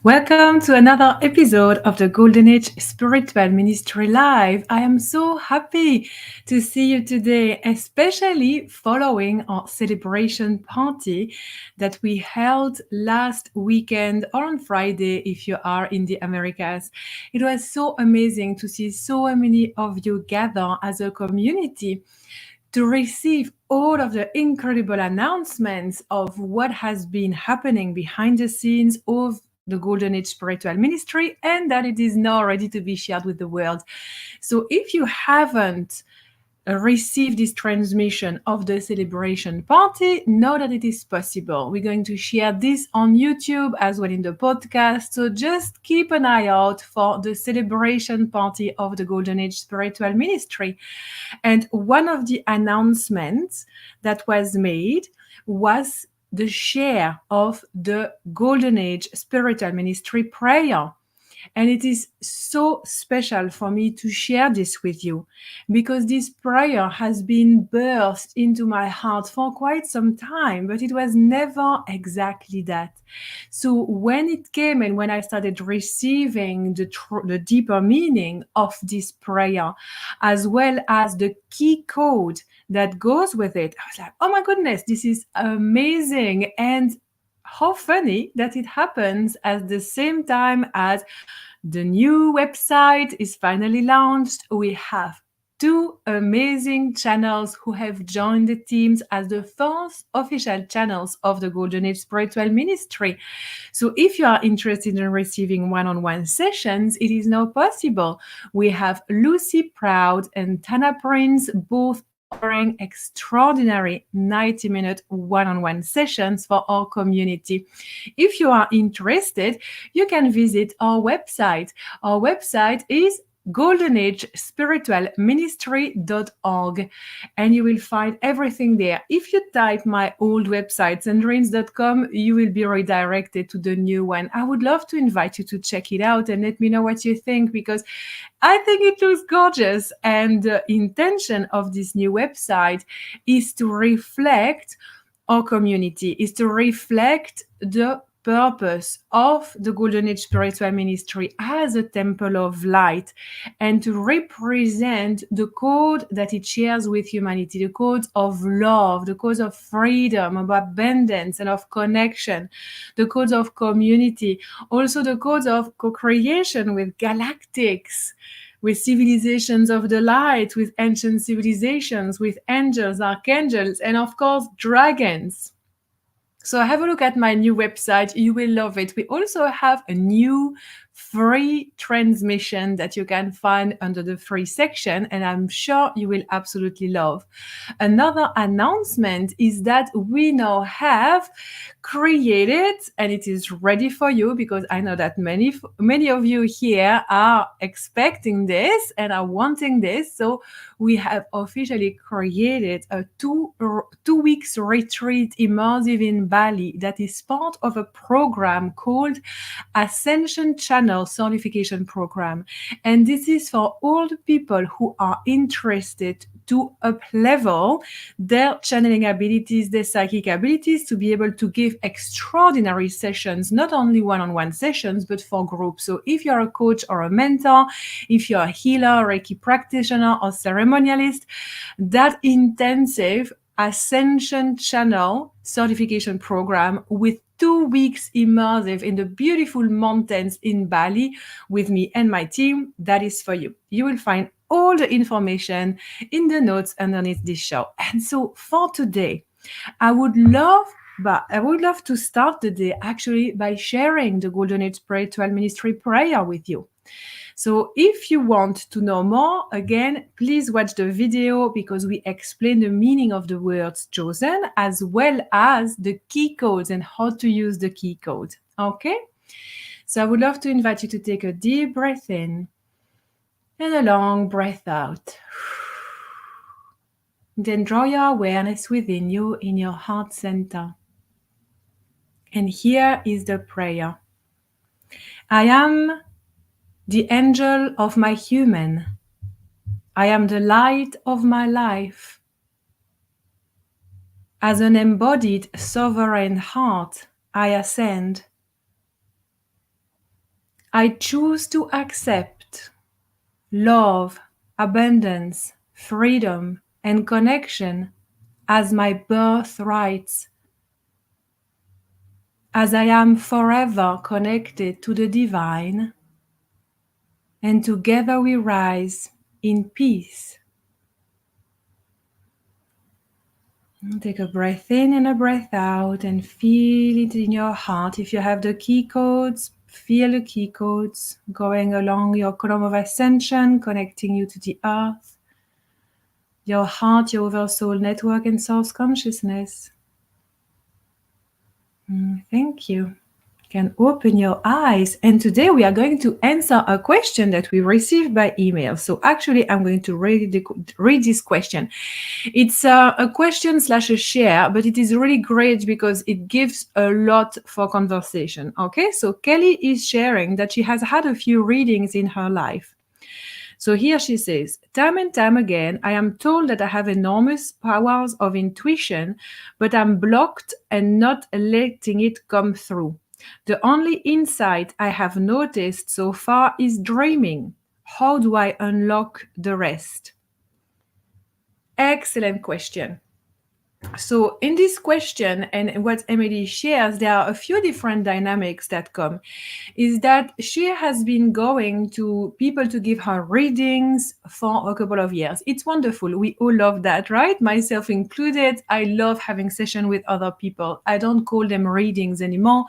Welcome to another episode of the Golden Age Spiritual Ministry Live. I am so happy to see you today, especially following our celebration party that we held last weekend or on Friday if you are in the Americas. It was so amazing to see so many of you gather as a community to receive all of the incredible announcements of what has been happening behind the scenes of the Golden Age Spiritual Ministry and that it is now ready to be shared with the world. So if you haven't receive this transmission of the celebration party, know that it is possible. We're going to share this on YouTube as well in the podcast. So just keep an eye out for the celebration party of the Golden Age Spiritual Ministry. And one of the announcements that was made was the share of the Golden Age Spiritual Ministry prayer. And it is so special for me to share this with you because this prayer has been birthed into my heart for quite some time, but it was never exactly that. So when it came and when I started receiving the deeper meaning of this prayer, as well as the key code that goes with it, I was like, oh my goodness, this is amazing. And how funny that it happens at the same time as the new website is finally launched. We have two amazing channels who have joined the teams as the first official channels of the Golden Age Spiritual Ministry. So if you are interested in receiving one-on-one sessions, it is now possible. We have Lucy Proud and Tana Prince both offering extraordinary 90-minute one-on-one sessions for our community. If you are interested, you can visit our website. Our website is goldenagespiritualministry.org and you will find everything there. If you type my old website sandrines.com, you will be redirected to the new one. I would love to invite you to check it out and let me know what you think because I think it looks gorgeous. And the intention of this new website is to reflect our community, is to reflect the purpose of the Golden Age Spiritual Ministry as a temple of light and to represent the code that it shares with humanity, the code of love, the code of freedom, of abundance and of connection, the codes of community, also the codes of co-creation with galactics, with civilizations of the light, with ancient civilizations, with angels, archangels, and of course, dragons. So have a look at my new website. You will love it. We also have a new free transmission that you can find under the free section, and I'm sure you will absolutely love. Another announcement is that we now have created, and it is ready for you because I know that many of you here are expecting this and are wanting this. So we have officially created a two weeks retreat immersive in Bali that is part of a program called Ascension Channel Certification Program. And this is for all the people who are interested to up-level their channeling abilities, their psychic abilities, to be able to give extraordinary sessions, not only one-on-one sessions, but for groups. So if you're a coach or a mentor, if you're a healer, Reiki practitioner, or ceremonialist, that intensive Ascension Channel certification program with 2 weeks immersive in the beautiful mountains in Bali with me and my team, that is for you. You will find all the information in the notes underneath this show. And so for today, I would love to start the day actually by sharing the Golden Age Spiritual Ministry prayer with you. So if you want to know more, again, please watch the video because we explain the meaning of the words chosen as well as the key codes and how to use the key code. Okay? So I would love to invite you to take a deep breath in and a long breath out. Then draw your awareness within you in your heart center. And here is the prayer. I am the angel of my human. I am the light of my life. As an embodied sovereign heart, I ascend. I choose to accept love, abundance, freedom, and connection as my birthrights, as I am forever connected to the divine, and together we rise in peace. Take a breath in and a breath out and feel it in your heart. If you have the key codes, feel the key codes going along your column of ascension, connecting you to the earth, your heart, your oversoul network, and source consciousness. Thank you. You can open your eyes. And today we are going to answer a question that we received by email. So actually, I'm going to read this question. It's a question / a share, but it is really great because it gives a lot for conversation. Okay, so Kelly is sharing that she has had a few readings in her life. So here she says, time and time again, I am told that I have enormous powers of intuition, but I'm blocked and not letting it come through. The only insight I have noticed so far is dreaming. How do I unlock the rest? Excellent question. So in this question and what Emily shares, there are a few different dynamics that come. Is that she has been going to people to give her readings for a couple of years. It's wonderful. We all love that, right? Myself included. I love having sessions with other people. I don't call them readings anymore,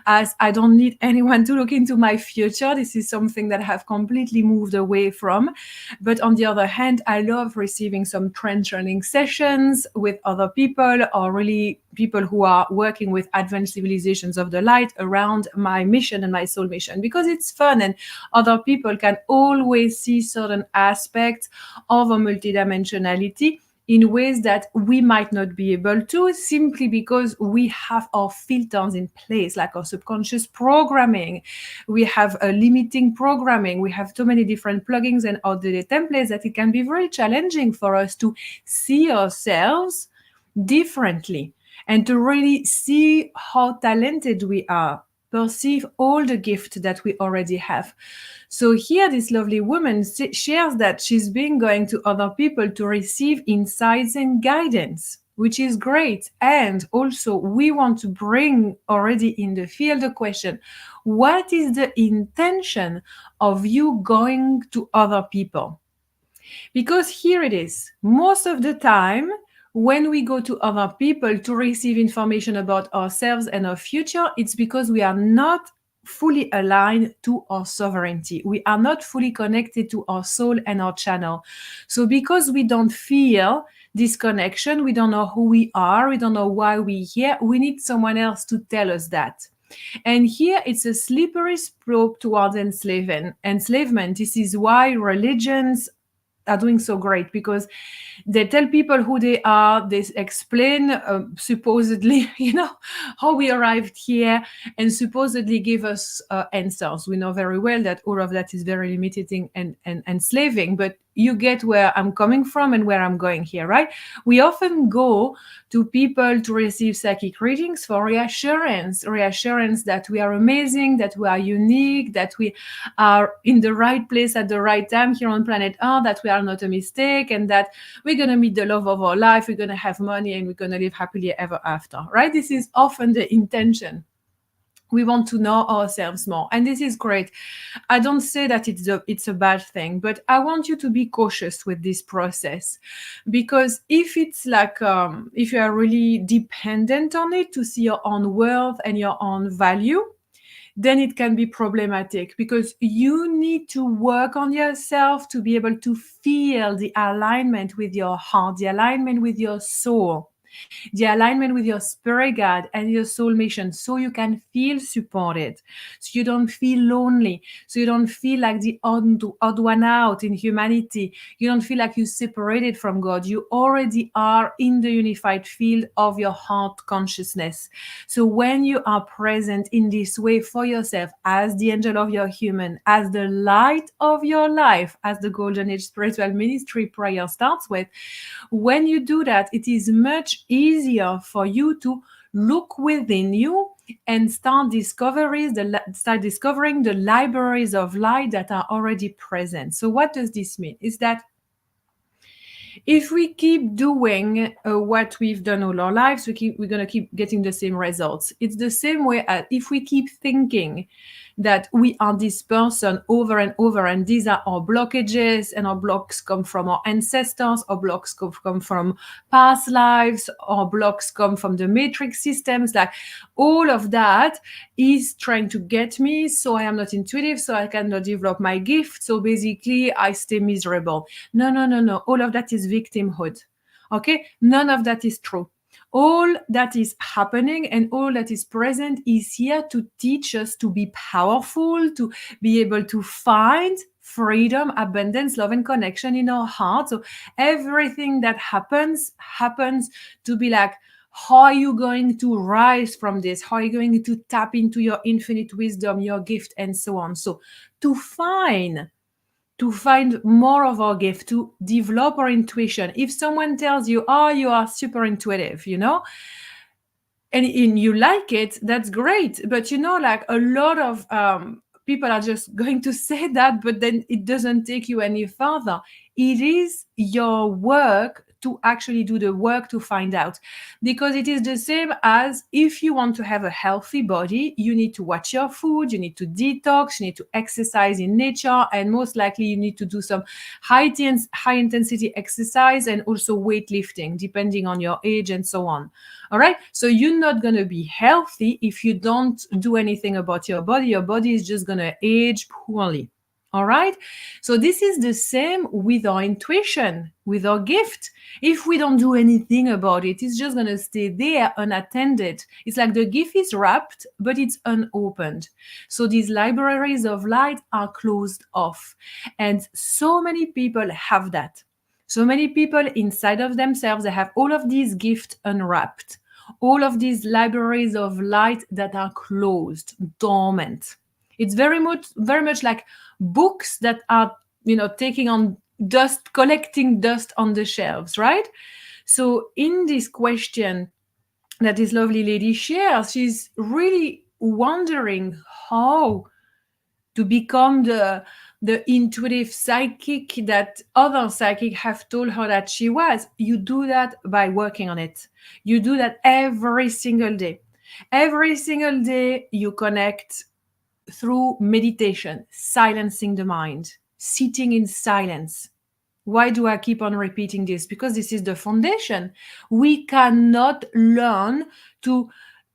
as I don't need anyone to look into my future. This is something that I have completely moved away from. But on the other hand, I love receiving some trend journaling sessions with other people, or really people who are working with advanced civilizations of the light around my mission and my soul mission, because it's fun and other people can always see certain aspects of a multidimensionality in ways that we might not be able to, simply because we have our filters in place, like our subconscious programming. We have a limiting programming. We have too many different plugins and outdated templates that it can be very challenging for us to see ourselves differently and to really see how talented we are, perceive all the gift that we already have. So here this lovely woman shares that she's been going to other people to receive insights and guidance, which is great. And also we want to bring already in the field the question, what is the intention of you going to other people? Because here it is, most of the time, when we go to other people to receive information about ourselves and our future, it's because we are not fully aligned to our sovereignty. We are not fully connected to our soul and our channel. So because we don't feel this connection, we don't know who we are, we don't know why we're here, we need someone else to tell us that. And here it's a slippery slope towards enslavement. This is why religions are doing so great, because they tell people who they are, they explain supposedly, how we arrived here, and supposedly give us answers. We know very well that all of that is very limiting and enslaving, but you get where I'm coming from and where I'm going here, right? We often go to people to receive psychic readings for reassurance that we are amazing, that we are unique, that we are in the right place at the right time here on planet Earth, that we are not a mistake, and that we're going to meet the love of our life, we're going to have money, and we're going to live happily ever after, right? This is often the intention. We want to know ourselves more, and this is great. I don't say that it's a bad thing, but I want you to be cautious with this process, because if it's like if you are really dependent on it to see your own worth and your own value, then it can be problematic, because you need to work on yourself to be able to feel the alignment with your heart, the alignment with your soul, the alignment with your spirit guide and your soul mission, so you can feel supported, so you don't feel lonely, so you don't feel like the odd one out in humanity, you don't feel like you're separated from God. You already are in the unified field of your heart consciousness. So when you are present in this way for yourself, as the angel of your human, as the light of your life, as the Golden Age Spiritual Ministry prayer starts with, when you do that, it is much easier for you to look within you and start discovering the libraries of light that are already present. So what does this mean? Is that if we keep doing what we've done all our lives, we're going to keep getting the same results. It's the same way as if we keep thinking that we are this person over and over, and these are our blockages, and our blocks come from our ancestors, our blocks come from past lives, our blocks come from the matrix systems. Like all of that is trying to get me, so I am not intuitive, so I cannot develop my gift, so basically I stay miserable. No. All of that is victimhood. Okay? None of that is true. All that is happening and all that is present is here to teach us to be powerful, to be able to find freedom, abundance, love, and connection in our heart. So everything that happens to be like, how are you going to rise from this? How are you going to tap into your infinite wisdom, your gift, and so on? So to find more of our gift, to develop our intuition. If someone tells you, oh, you are super intuitive, and you like it, that's great. But like a lot of people are just going to say that, but then it doesn't take you any further. It is your work to actually do the work to find out, because it is the same as if you want to have a healthy body, you need to watch your food, you need to detox, you need to exercise in nature, and most likely you need to do some high intensity exercise and also weightlifting, depending on your age and so on. All right. So you're not going to be healthy if you don't do anything about your body. Your body is just going to age poorly. All right. So this is the same with our intuition, with our gift. If we don't do anything about it, it's just going to stay there unattended. It's like the gift is wrapped, but it's unopened. So these libraries of light are closed off. And so many people have that. So many people inside of themselves, they have all of these gifts unwrapped, all of these libraries of light that are closed, dormant. It's very much like books that are, taking on dust, collecting dust on the shelves, right? So in this question that this lovely lady shares, she's really wondering how to become the intuitive psychic that other psychic have told her that she was. You do that by working on it. You do that every single day. Every single day you connect through meditation, silencing the mind, sitting in silence. Why do I keep on repeating this? Because this is the foundation. We cannot learn to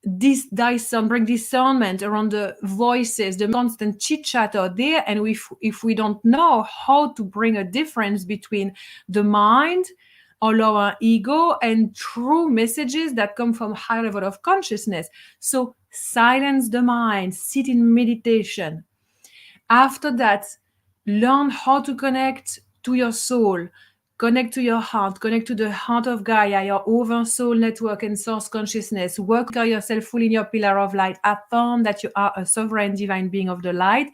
bring discernment around the voices, the constant chit chat out there. And if we don't know how to bring a difference between the mind, our lower ego, and true messages that come from high level of consciousness. So silence the mind, sit in meditation. After that, learn how to connect to your soul, connect to your heart, connect to the heart of Gaia, your oversoul network and source consciousness. Work on yourself fully in your pillar of light. Affirm that you are a sovereign divine being of the light,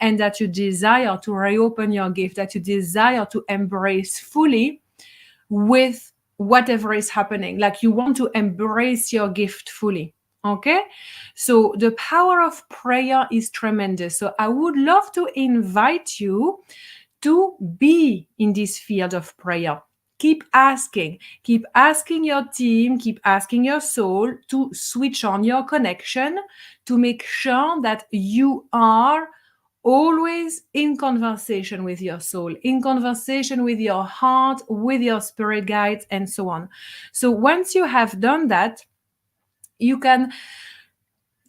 and that you desire to reopen your gift, that you desire to embrace fully with whatever is happening. Like you want to embrace your gift fully. Okay, so the power of prayer is tremendous. So I would love to invite you to be in this field of prayer. Keep asking your team, keep asking your soul to switch on your connection, to make sure that you are always in conversation with your soul, in conversation with your heart, with your spirit guides, and so on. So once you have done that, you can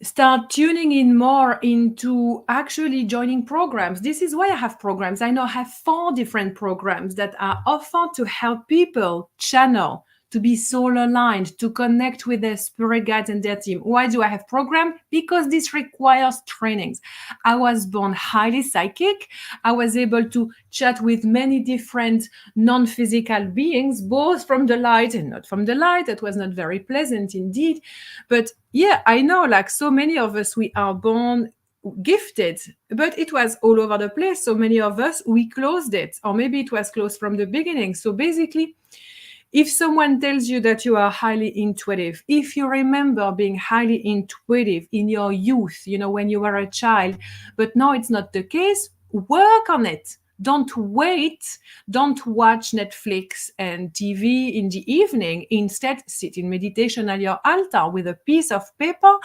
start tuning in more into actually joining programs. This is why I have programs. I now have 4 different programs that are offered to help people channel, to be soul aligned, to connect with their spirit guides and their team. Why do I have program? Because this requires trainings. I was born highly psychic. I was able to chat with many different non-physical beings, both from the light and not from the light. That was not very pleasant indeed. But yeah, I know, like so many of us, we are born gifted, but it was all over the place. So many of us, we closed it, or maybe it was closed from the beginning. So basically, If someone tells you that you are highly intuitive, if you remember being highly intuitive in your youth, when you were a child, but now it's not the case, work on it. Don't wait. Don't watch Netflix and TV in the evening. Instead, sit in meditation at your altar with a piece of paper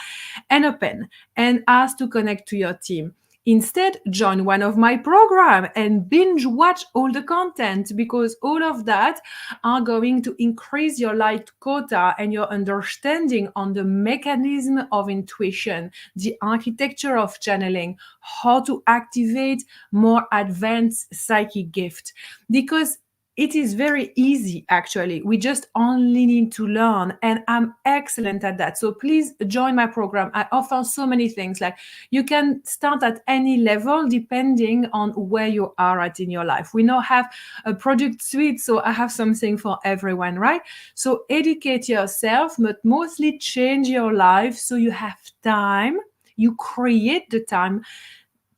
and a pen and ask to connect to your team. Instead, join one of my programs and binge watch all the content, because all of that are going to increase your light quota and your understanding on the mechanism of intuition, the architecture of channeling, how to activate more advanced psychic gift. Because it is very easy, actually. We just only need to learn, and I'm excellent at that. So please join my program. I offer so many things. Like, you can start at any level depending on where you are at in your life. We now have a product suite, so I have something for everyone, right? So educate yourself, but mostly change your life so you have time. You create the time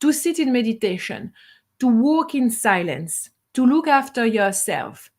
to sit in meditation, to walk in silence, to look after yourself,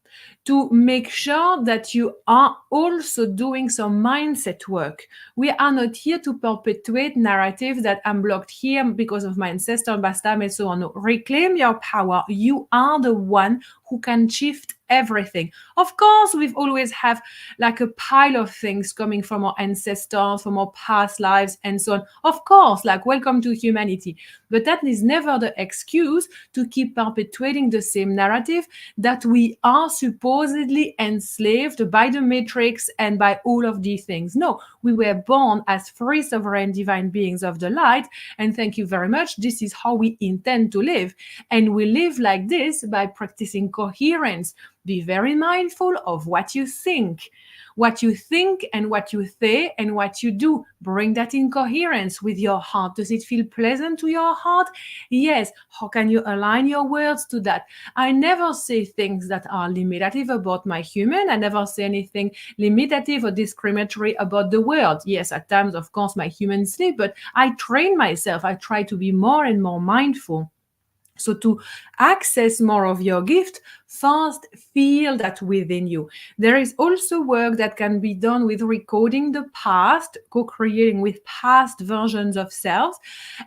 to make sure that you are also doing some mindset work. We are not here to perpetuate narrative that I'm blocked here because of my ancestor, Bastam, and so on. No. Reclaim your power. You are the one who can shift everything. Of course, we've always have like a pile of things coming from our ancestors, from our past lives, and so on. Of course, like, welcome to humanity. But that is never the excuse to keep perpetuating the same narrative that we are supposedly enslaved by the matrix and by all of these things. No, we were born as free sovereign divine beings of the light, and thank you very much. This is how we intend to live. And we live like this by practicing coherence. Be very mindful of what you think. What you think and what you say and what you do. Bring that in coherence with your heart. Does it feel pleasant to your heart? Yes. How can you align your words to that? I never say things that are limitative about my human. I never say anything limitative or discriminatory about the world. Yes, at times, of course, my humans sleep, but I train myself. I try to be more and more mindful. So to access more of your gift, first feel that within you. There is also work that can be done with recording the past, co-creating with past versions of selves,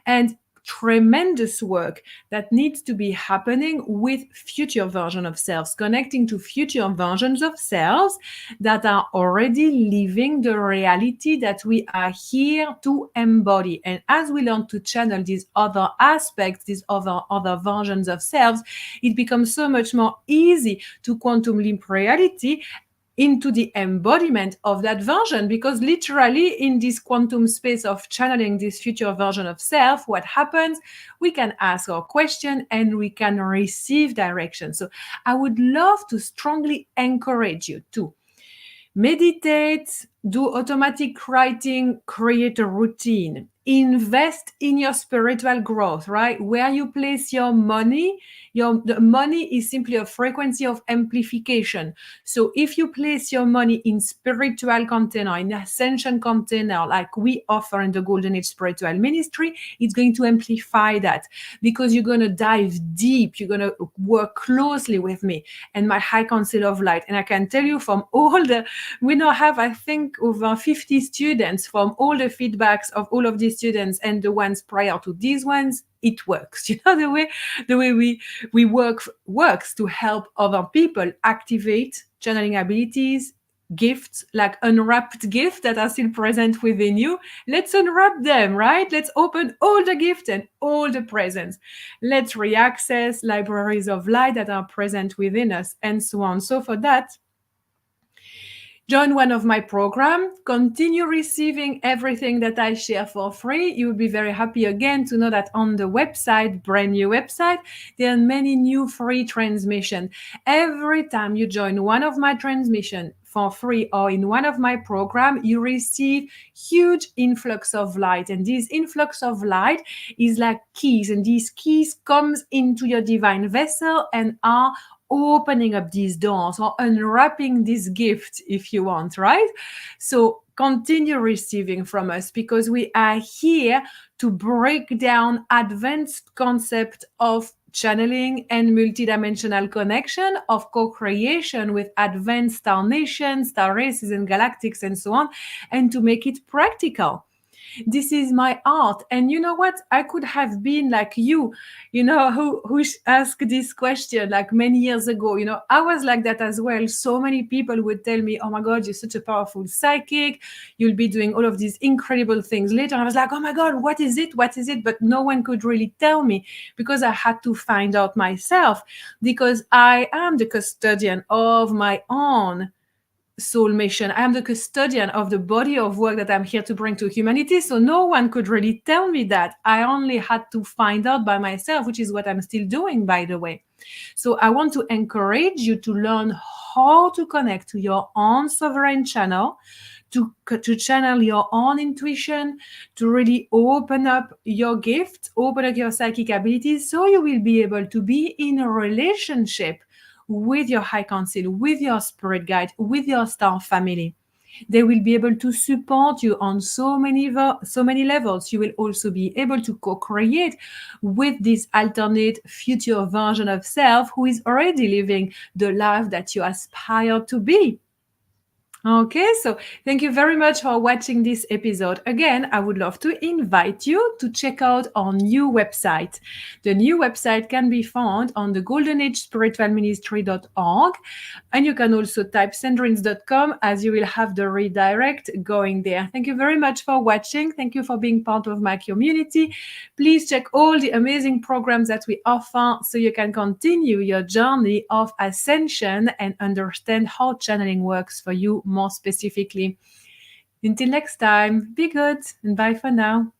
and tremendous work that needs to be happening with future version of selves, connecting to future versions of selves that are already living the reality that we are here to embody. And as we learn to channel these other aspects, these other versions of selves, it becomes so much more easy to quantum leap reality into the embodiment of that version, because literally in this quantum space of channeling this future version of self, what happens? We can ask our question and we can receive direction. So I would love to strongly encourage you to meditate, do automatic writing, create a routine, invest in your spiritual growth, right? Where you place your money, the money is simply a frequency of amplification. So if you place your money in spiritual container, in ascension container, like we offer in the Golden Age Spiritual Ministry, it's going to amplify that, because you're going to dive deep. You're going to work closely with me and my high council of light. And I can tell you from we now have, I think, over 50 students. From all the feedbacks of all of these students and the ones prior to these ones, it works. The way we works to help other people activate channeling abilities, gifts, like unwrapped gifts that are still present within you. Let's unwrap them, right? Let's open all the gifts and all the presents. Let's reaccess libraries of light that are present within us, and so on. So for that, join one of my programs, continue receiving everything that I share for free. You'll be very happy again to know that on the website, brand new website, there are many new free transmissions. Every time you join one of my transmissions for free or in one of my programs, you receive huge influx of light. And this influx of light is like keys. And these keys comes into your divine vessel and are opening up these doors or unwrapping this gift, if you want, right? So continue receiving from us, because we are here to break down advanced concept of channeling and multidimensional connection, of co-creation with advanced star nations, star races, and galactics, and so on, and to make it practical. This is my art. And you know what? I could have been like you know, who asked this question like many years ago. You know, I was like that as well. So many people would tell me, oh my God, you're such a powerful psychic. You'll be doing all of these incredible things later. And I was like, oh my God, what is it? What is it? But no one could really tell me because I had to find out myself, because I am the custodian of my own soul mission. I am the custodian of the body of work that I'm here to bring to humanity. So no one could really tell me that. I only had to find out by myself, which is what I'm still doing, by the way. So I want to encourage you to learn how to connect to your own sovereign channel, to channel your own intuition, to really open up your gift, open up your psychic abilities, so you will be able to be in a relationship with your high council, with your spirit guide, with your star family. They will be able to support you on so many levels. You will also be able to co-create with this alternate future version of self who is already living the life that you aspire to be. Okay, so thank you very much for watching this episode. Again, I would love to invite you to check out our new website. The new website can be found on the goldenagespiritualministry.org, and you can also type sandrines.com as you will have the redirect going there. Thank you very much for watching. Thank you for being part of my community. Please check all the amazing programs that we offer so you can continue your journey of ascension and understand how channeling works for you more specifically. Until next time, be good and bye for now.